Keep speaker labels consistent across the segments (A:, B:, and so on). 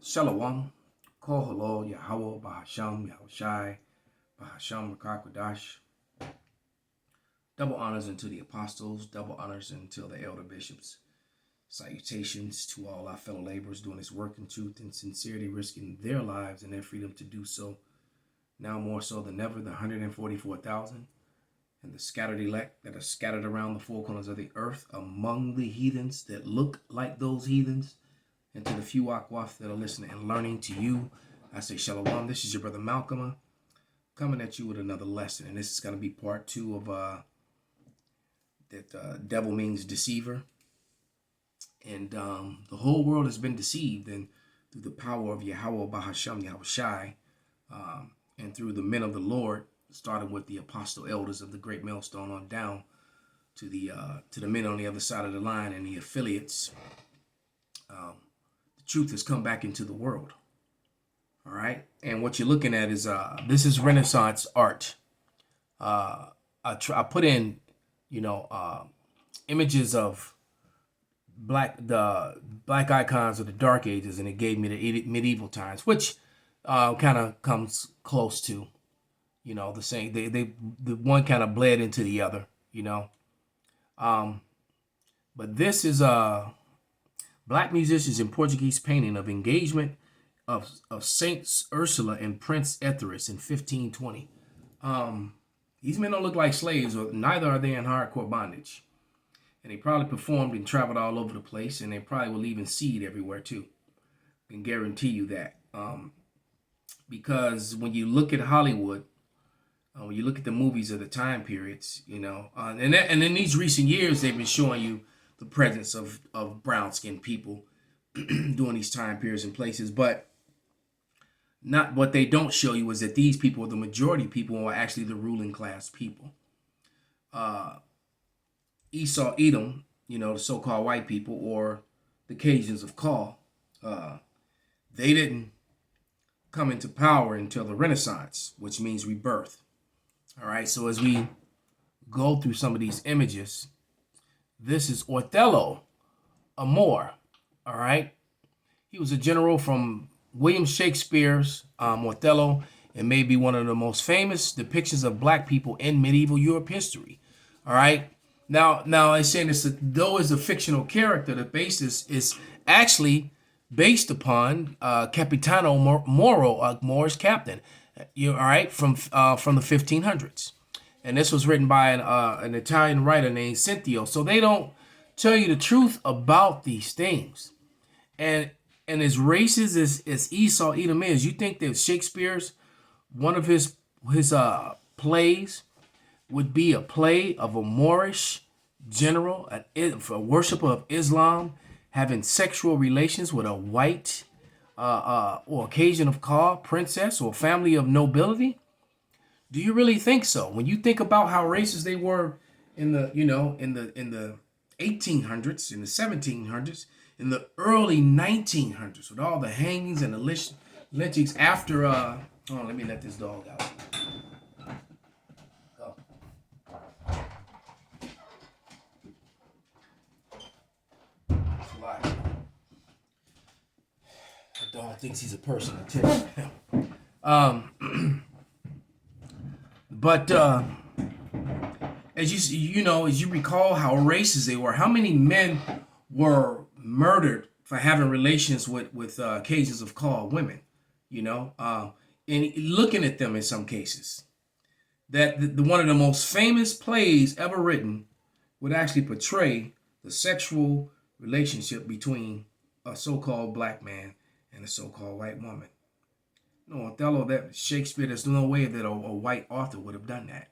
A: Shalom, Kohalo, Yahweh, Bahasham, Yahushai, Bahasham, Rakakwadash. Double honors unto the apostles, double honors unto the elder bishops. Salutations to all our fellow laborers doing this work in truth and sincerity, risking their lives and their freedom to do so. Now more so than ever, the 144,000 and the scattered elect that are scattered around the four corners of the earth among the heathens that look like those heathens. And to the few akwaf that are listening and learning to you, I say shalom. This is your brother Malcolm coming at you with another lesson. And this is going to be part 2 of that devil means deceiver. And the whole world has been deceived, and through the power of Yahweh, Bahasham, Yahushai, and through the men of the Lord, starting with the apostle elders of the great millstone on down to the men on the other side of the line and the affiliates. The truth has come back into the world. All right. And what you're looking at is this is Renaissance art. I put in, images of the black icons of the Dark Ages, and it gave me the medieval times, which kind of comes close to, the same. The one kind of bled into the other, But this is black musicians in Portuguese painting of engagement of Saints Ursula and Prince Etheris in 1520. These men don't look like slaves, or neither are they in hardcore bondage. And they probably performed and traveled all over the place, and they probably were leaving seed everywhere too. I can guarantee you that. Because when you look at Hollywood, when you look at the movies of the time periods, and in these recent years, they've been showing you the presence of brown-skinned people during these time periods and places. But not what they don't show you is that these people, the majority people, are actually the ruling class people. Esau, Edom, the so-called white people, or the Cajuns of Call, they didn't come into power until the Renaissance, which means rebirth. All right, so as we go through some of these images, this is Othello, a Moor. All right, he was a general from William Shakespeare's Othello, and may be one of the most famous depictions of black people in medieval Europe history. All right. Now I'm saying this, though it's a fictional character, the basis is actually based upon Capitano Moro, a Moorish captain. All right, from the 1500s, and this was written by an Italian writer named Cinthio. So they don't tell you the truth about these things, and as racist as Esau Edom is, you think that Shakespeare's one of his plays would be a play of a Moorish general, a worshiper of Islam, having sexual relations with a white or occasion of call princess or family of nobility? Do you really think so? When you think about how racist they were in the 1800s, in the 1700s, in the early 1900s, with all the hangings and the lynchings after let me let this dog out. The dog thinks he's a person. But as you recall how racist they were, how many men were murdered for having relations with cases of called women, and looking at them in some cases, that one of the most famous plays ever written would actually portray the sexual relationship between a so-called black man and a so-called white woman. No, Othello, that Shakespeare, there's no way that a white author would have done that,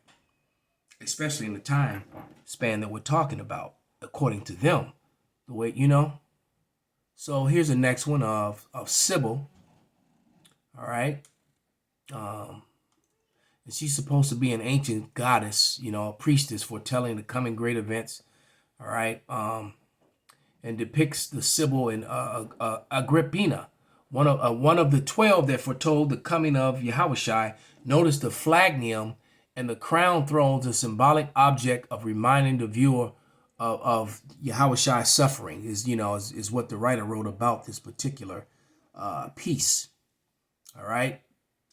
A: especially in the time span that we're talking about, according to them. The way, So here's the next one of Sybil. All right. And she's supposed to be an ancient goddess, a priestess foretelling the coming great events. All right. And depicts the Sybil and Agrippina, one of the 12 that foretold the coming of Yahushai. Notice the flagnium and the crown thrones, a symbolic object of reminding the viewer of Yahushai's suffering, is what the writer wrote about this particular peace. All right.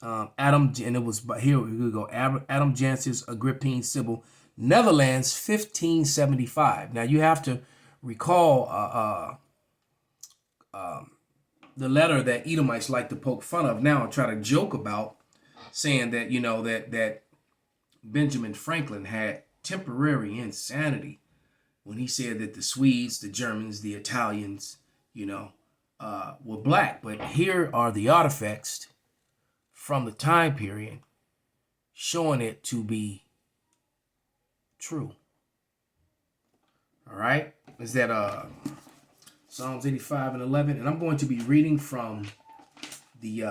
A: Adam, and it was, but here we go. Adam Janssens, Agrippine, Sybil, Netherlands, 1575. Now you have to recall the letter that Edomites like to poke fun of now and try to joke about, saying that, that Benjamin Franklin had temporary insanity when he said that the Swedes, the Germans, the Italians, were black. But here are the artifacts from the time period showing it to be true. All right. Is that Psalms 85 and 11? And I'm going to be reading from the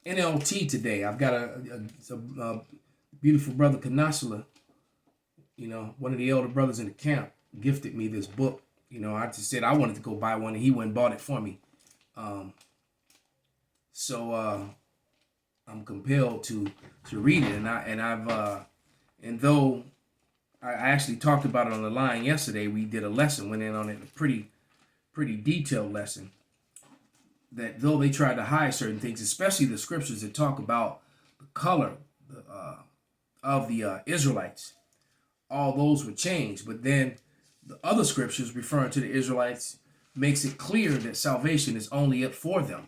A: NLT today. I've got a beautiful brother, Kanasula, one of the elder brothers in the camp, gifted me this book. I just said I wanted to go buy one, and he went and bought it for me. So I'm compelled to read it, and though I actually talked about it on the line yesterday, we did a lesson, went in on it, a pretty detailed lesson. That though they tried to hide certain things, especially the scriptures that talk about the color of the Israelites, all those were changed. But then the other scriptures referring to the Israelites makes it clear that salvation is only up for them.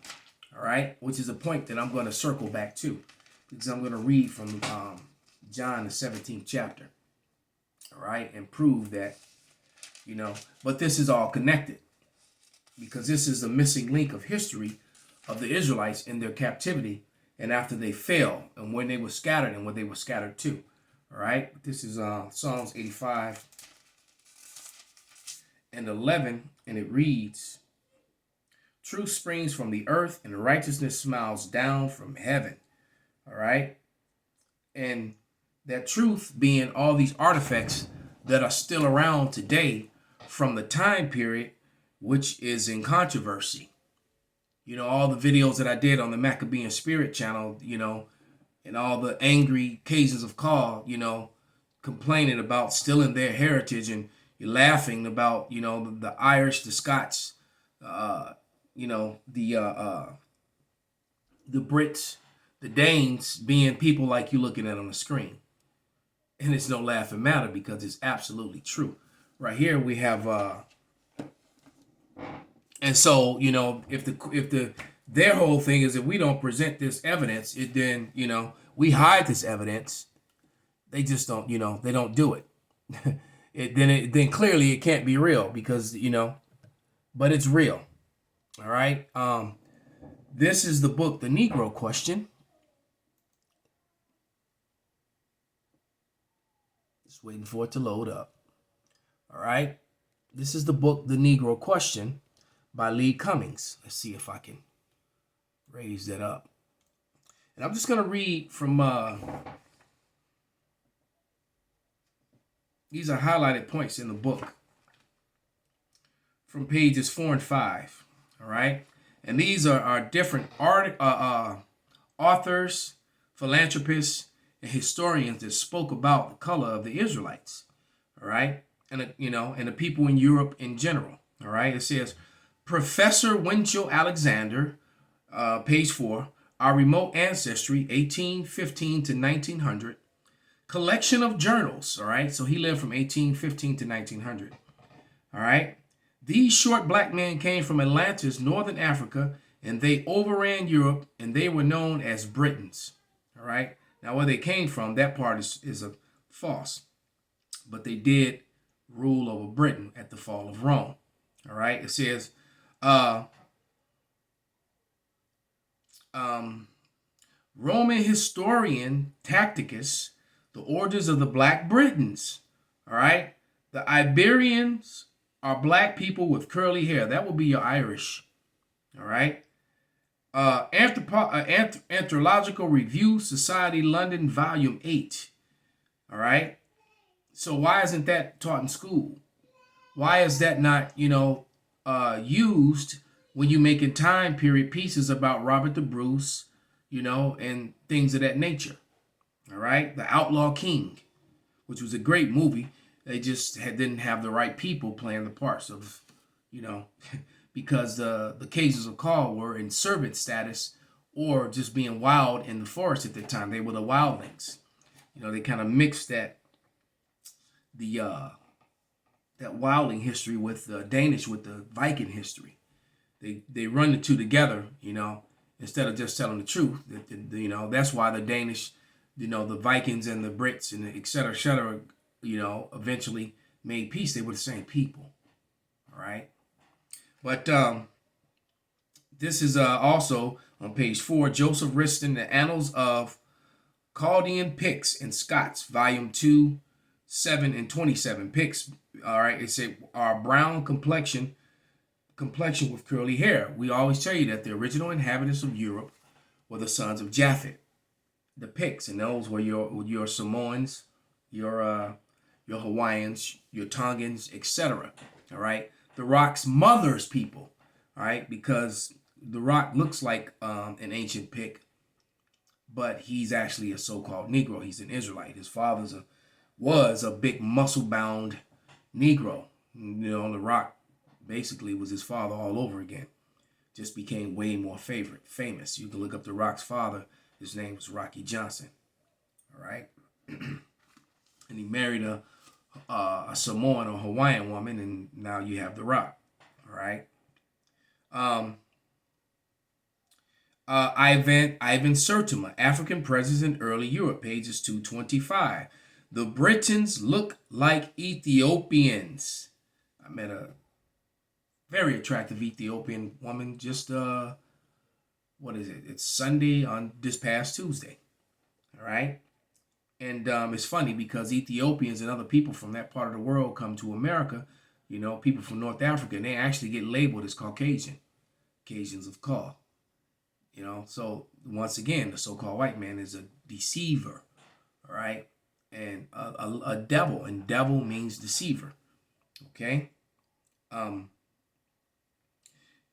A: All right, which is a point that I'm going to circle back to, because I'm going to read from John the 17th chapter. All right, and prove that, but this is all connected, because this is the missing link of history of the Israelites in their captivity and after they fell and when they were scattered and when they were scattered to. All right, this is Psalms 85 and 11, and it reads, "Truth springs from the earth and righteousness smiles down from heaven." All right, and that truth being all these artifacts that are still around today from the time period which is in controversy. All the videos that I did on the Maccabean Spirit channel, and all the angry occasions of call, complaining about stealing their heritage, and you're laughing about, the Irish, the Scots, the Brits, the Danes being people like you looking at on the screen. And it's no laughing matter, because it's absolutely true. Right here we have and so, if their whole thing is, if we don't present this evidence, then we hide this evidence. They just don't, they don't do it. Then clearly it can't be real, because but it's real. All right. This is the book, The Negro Question. Just waiting for it to load up. All right. This is the book, The Negro Question, by Lee Cummings. Let's see if I can raise that up. And I'm just going to read from, these are highlighted points in the book from pages 4 and 5. All right. And these are different authors, philanthropists, and historians that spoke about the color of the Israelites. All right. And, and the people in Europe in general. All right. It says, Professor Winchell Alexander, page 4, Our Remote Ancestry, 1815 to 1900, collection of journals. All right. So he lived from 1815 to 1900. All right. These short black men came from Atlantis, northern Africa, and they overran Europe, and they were known as Britons. All right. Now, where they came from, that part is a false. But they did rule over Britain at the fall of Rome. All right. It says, Roman historian Tacitus, the origins of the Black Britons. All right. The Iberians are black people with curly hair. That will be your Irish. All right. Anthropological Review, Society, London, Volume 8. All right. So why isn't that taught in school? Why is that not, used when you're making time period pieces about Robert the Bruce, and things of that nature? All right. The Outlaw King, which was a great movie. They just didn't have the right people playing the parts of, because the cases of call were in servant status or just being wild in the forest at the time. They were the wildlings. They kind of mixed the that wildling history with the Danish with the Viking history. They run the two together, instead of just telling the truth. That's why the Danish, the Vikings and the Brits and et cetera, eventually made peace. They were the same people. All right. But this is also on page 4, Joseph Riston, The Annals of Chaldean Picts and Scots, volume 2, 7 and 27. Picts, all right, it's our brown complexion with curly hair. We always tell you that the original inhabitants of Europe were the sons of Japhet, the Picts, and those were your Samoans, your Hawaiians, your Tongans, etc. All right, the Rock's mother's people. All right, because the Rock looks like an ancient Pict, but he's actually a so-called Negro. He's an Israelite. His father's was a big muscle-bound Negro. The Rock basically was his father all over again. Just became way more famous. You can look up the Rock's father. His name was Rocky Johnson. All right, and he married a Samoan or Hawaiian woman, and now you have the Rock. All right. Ivan Sertima, African Presence in Early Europe, pages 225. The Britons look like Ethiopians. I met a very attractive Ethiopian woman just, what is it? It's Sunday on this past Tuesday. All right. And it's funny because Ethiopians and other people from that part of the world come to America, people from North Africa, and they actually get labeled as Caucasian, Caucasians of call. So once again, the so-called white man is a deceiver, all right, and a devil, and devil means deceiver. Okay.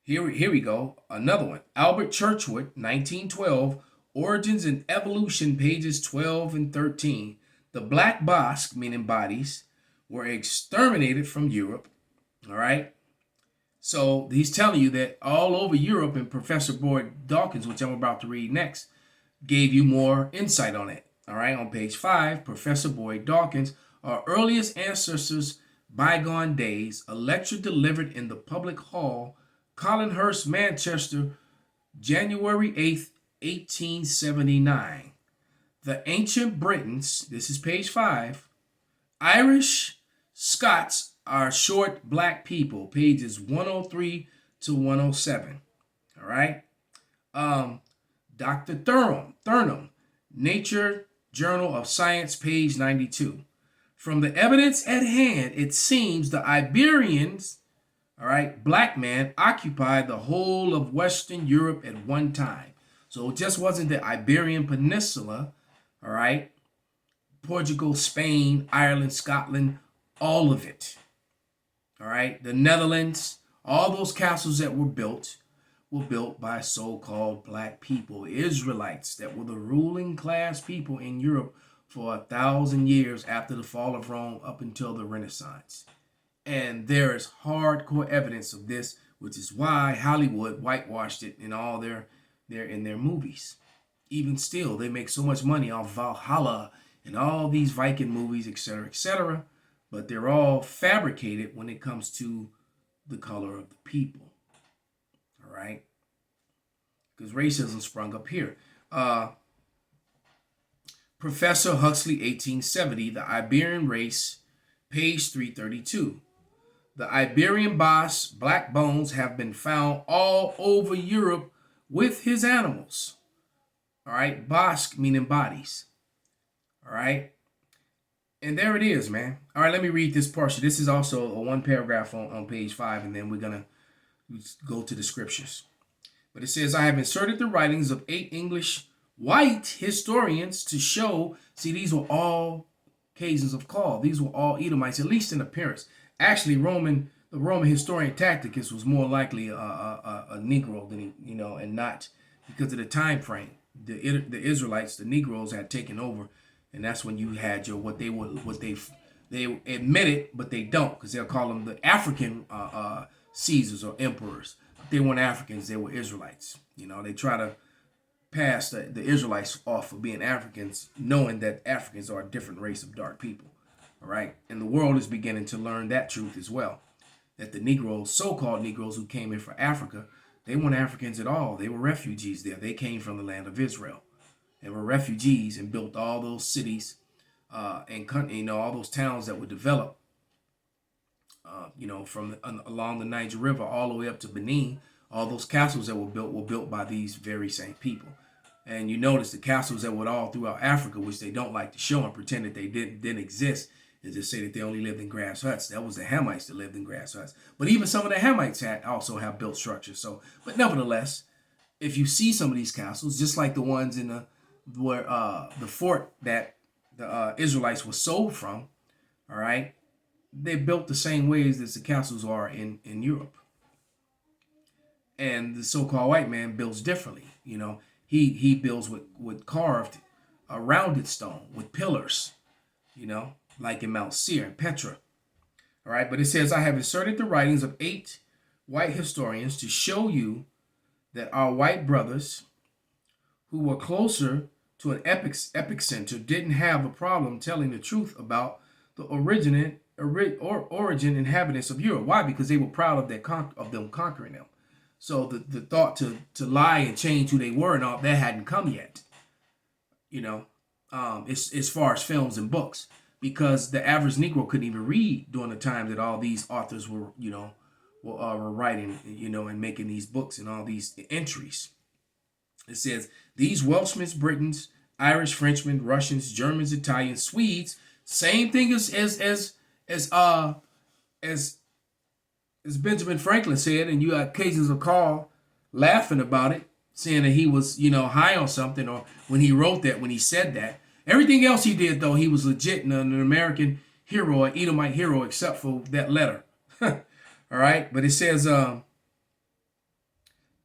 A: Here we go. Another one. Albert Churchward, 1912, Origins and Evolution, pages 12 and 13. The Black Basque, meaning bodies, were exterminated from Europe. All right. So he's telling you that all over Europe, and Professor Boyd Dawkins, which I'm about to read next, gave you more insight on it. All right, on page 5, Professor Boyd Dawkins, our earliest ancestors, bygone days, a lecture delivered in the public hall, Collinhurst, Manchester, January 8th, 1879. The ancient Britons, this is page 5, Irish, Scots are short black people, pages 103 to 107. All right. Dr. Thurnham, Nature Journal of Science, page 92. From the evidence at hand, it seems the Iberians, all right, black man, occupied the whole of Western Europe at one time. So it just wasn't the Iberian Peninsula, all right, Portugal, Spain, Ireland, Scotland, all of it. All right, the Netherlands, all those castles that were built by so-called black people, Israelites, that were the ruling class people in Europe for 1,000 years after the fall of Rome up until the Renaissance. And there is hardcore evidence of this, which is why Hollywood whitewashed it in all their movies. Even still, they make so much money off Valhalla and all these Viking movies, etc., etc., but they're all fabricated when it comes to the color of the people. All right? Because racism sprung up here. Professor Huxley, 1870, The Iberian Race, page 332. The Iberian Basque black bones have been found all over Europe with his animals. All right? Basque meaning bodies. All right? And there it is, man. All right, let me read this portion. This is also a one paragraph on page 5, and then we're going to go to the scriptures. But it says, I have inserted the writings of 8 English white historians to show, see, these were all occasions of call. These were all Edomites, at least in appearance. Actually, the Roman historian Tacitus was more likely a Negro than and not because of the time frame. The Israelites, the Negroes, had taken over. And that's when you had your what they They admit it, but they don't, because they'll call them the African Caesars or emperors. They weren't Africans, they were Israelites. They try to pass the Israelites off for being Africans, knowing that Africans are a different race of dark people. All right. And the world is beginning to learn that truth as well. That the Negroes, so-called Negroes who came in for Africa, they weren't Africans at all. They were refugees there. They came from the land of Israel. They were refugees and built all those cities and all those towns that were developed, from along the Niger River all the way up to Benin. All those castles that were built by these very same people. And you notice the castles that were all throughout Africa, which they don't like to show and pretend that they didn't exist, and just say that they only lived in grass huts. That was the Hamites that lived in grass huts. But even some of the Hamites also have built structures. So, but nevertheless, if you see some of these castles, just like the ones in the fort that the Israelites were sold from, all right, they built the same ways as the castles are in Europe. And the so-called white man builds differently. He builds with carved, rounded stone with pillars, like in Mount Seir and Petra. All right, but it says, I have inserted the writings of 8 white historians to show you that our white brothers who were closer to an epicenter didn't have a problem telling the truth about the origin inhabitants of Europe. Why? Because they were proud of them conquering them. So the thought to lie and change who they were and all that hadn't come yet. As far as films and books, because the average Negro couldn't even read during the time that all these authors were writing, and making these books and all these entries. It says these Welshmen, Britons, Irish, Frenchmen, Russians, Germans, Italians, Swedes, same thing as Benjamin Franklin said, and you had occasions of Carl laughing about it, saying that he was, high on something, or when he wrote that, when he said that. Everything else he did, though, he was legit and an American hero, an Edomite hero, except for that letter. All right, but it says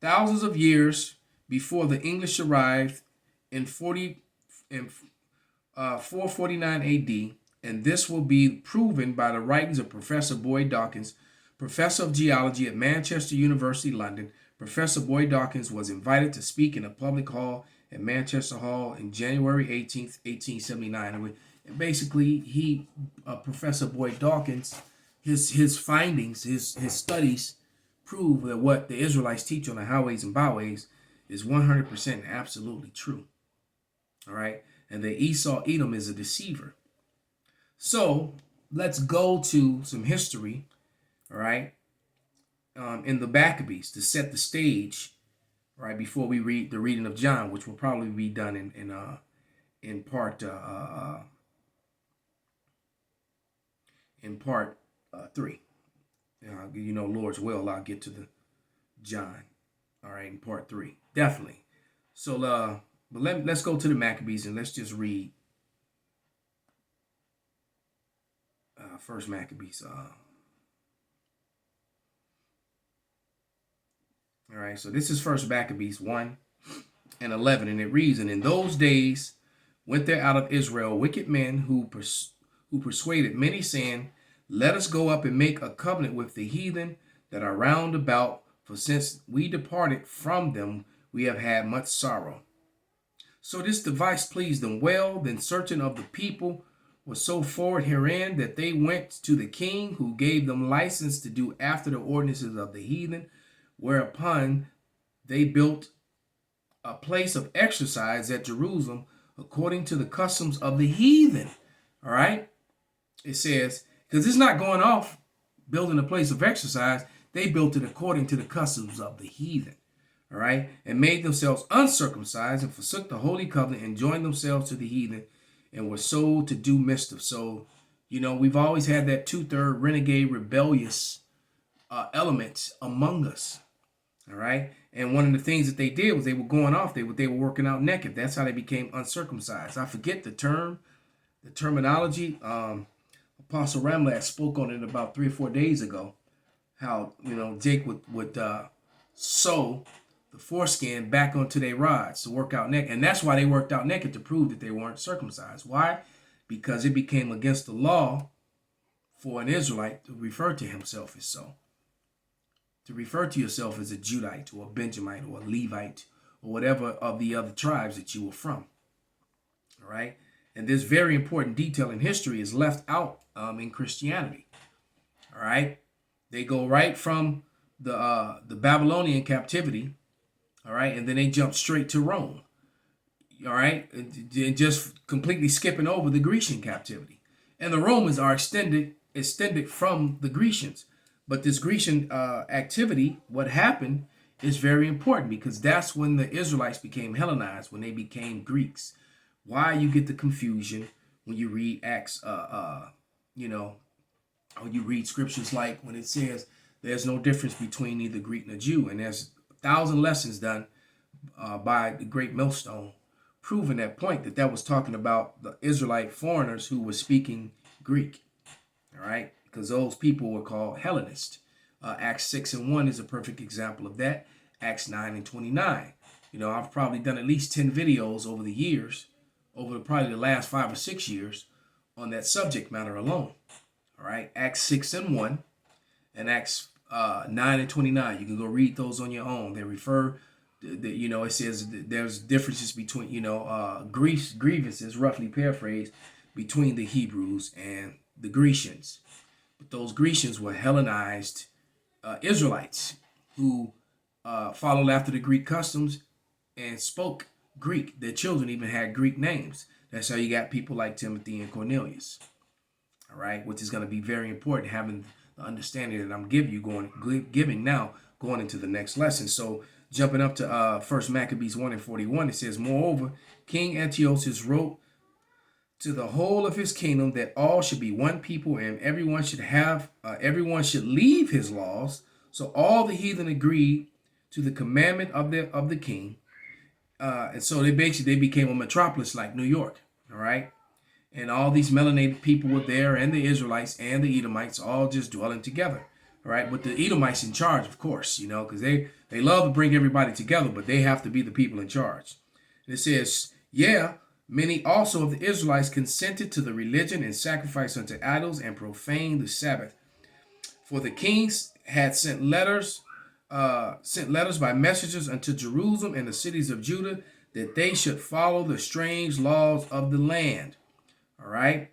A: thousands of years before the English arrived in 449 A.D., and this will be proven by the writings of Professor Boyd Dawkins, Professor of Geology at Manchester University, London. Professor Boyd Dawkins was invited to speak in a public hall at Manchester Hall in January 18th, 1879. And basically, Professor Boyd Dawkins, his findings, his studies prove that what the Israelites teach on the highways and byways is 100% absolutely true. All right? And that Edom is a deceiver. So, let's go to some history, all right, in the Maccabees to set the stage, right, before we read the reading of John, which will probably be done in part 3. Lord's will, I'll get to the John, all right, in part 3, definitely. So, but let's go to the Maccabees and let's just read First Maccabees. All right, so this is First Maccabees 1 and 11, and it reads, and in those days went there out of Israel wicked men who persuaded many, saying, let us go up and make a covenant with the heathen that are round about, for since we departed from them, we have had much sorrow. So this device pleased them well. Then certain of the people were so forward herein that they went to the king, who gave them license to do after the ordinances of the heathen, whereupon they built a place of exercise at Jerusalem according to the customs of the heathen. All right? It says, because it's not going off building a place of exercise. They built it according to the customs of the heathen. All right? And made themselves uncircumcised and forsook the holy covenant and joined themselves to the heathen and were sold to do mischief. So, we've always had that 2/3 renegade rebellious element among us. All right? And one of the things that they did was they were going off. They were working out naked. That's how they became uncircumcised. I forget the terminology. Apostle Ramlad spoke on it about 3 or 4 days ago. How, Jake would sew the foreskin back onto their rods to work out naked. And that's why they worked out naked, to prove that they weren't circumcised. Why? Because it became against the law for an Israelite to refer to himself as so. To refer to yourself as a Judite or a Benjamite or a Levite or whatever of the other tribes that you were from. All right. And this very important detail in history is left out in Christianity. All right. They go right from the Babylonian captivity. All right. And then they jump straight to Rome. All right. And just completely skipping over the Grecian captivity. And the Romans are extended from the Grecians. But this Grecian activity, what happened, is very important because that's when the Israelites became Hellenized, when they became Greeks. Why you get the confusion when you read Acts, or you read scriptures like when it says there's no difference between neither Greek nor Jew. And there's 1,000 lessons done by the great Millstone proving that point, that was talking about the Israelite foreigners who were speaking Greek. All right. Because those people were called Hellenists. Acts 6:1 is a perfect example of that. Acts 9:29. I've probably done at least 10 videos over the years, over probably the last 5 or 6 years, on that subject matter alone. All right, Acts 6:1 and Acts 9:29. You can go read those on your own. They refer, it says there's differences between, grievances, roughly paraphrased, between the Hebrews and the Grecians. But those Grecians were Hellenized Israelites who followed after the Greek customs and spoke Greek. Their children even had Greek names. That's how you got people like Timothy and Cornelius. All right, which is going to be very important, having the understanding that I'm giving now, going into the next lesson. So jumping up to 1 Maccabees 1:41, it says, "Moreover, King Antiochus wrote to the whole of his kingdom that all should be one people, and everyone should leave his laws. So all the heathen agreed to the commandment of the king, and so they became a metropolis like New York. All right, and all these melanated people were there, and the Israelites and the Edomites all just dwelling together. All right, with the Edomites in charge, of course, because they love to bring everybody together, but they have to be the people in charge. And it says, yeah. Many also of the Israelites consented to the religion and sacrifice unto idols and profaned the Sabbath. For the kings had sent letters by messengers unto Jerusalem and the cities of Judah that they should follow the strange laws of the land." All right.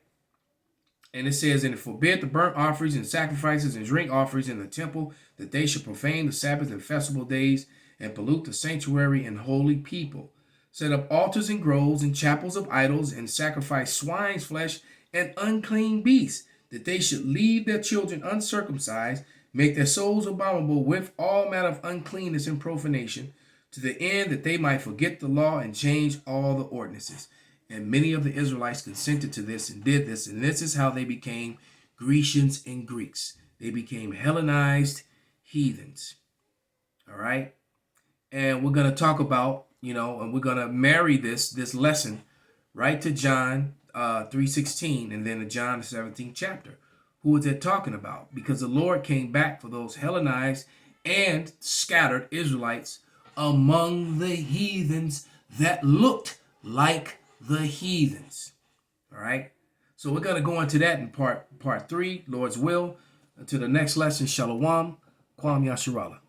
A: And it says, "And it forbid the burnt offerings and sacrifices and drink offerings in the temple, that they should profane the Sabbath and festival days and pollute the sanctuary and holy people. Set up altars and groves and chapels of idols, and sacrifice swine's flesh and unclean beasts, that they should leave their children uncircumcised, make their souls abominable with all manner of uncleanness and profanation, to the end that they might forget the law and change all the ordinances." And many of the Israelites consented to this and did this, and this is how they became Grecians and Greeks. They became Hellenized heathens. All right? And we're going to talk about, and we're going to marry this lesson right to John 3:16 and then to John the 17th chapter. Who is it talking about? Because the Lord came back for those Hellenized and scattered Israelites among the heathens that looked like the heathens. All right. So we're going to go into that in part 3, Lord's will. Until the next lesson, Shalom, Kwam Yasharallah.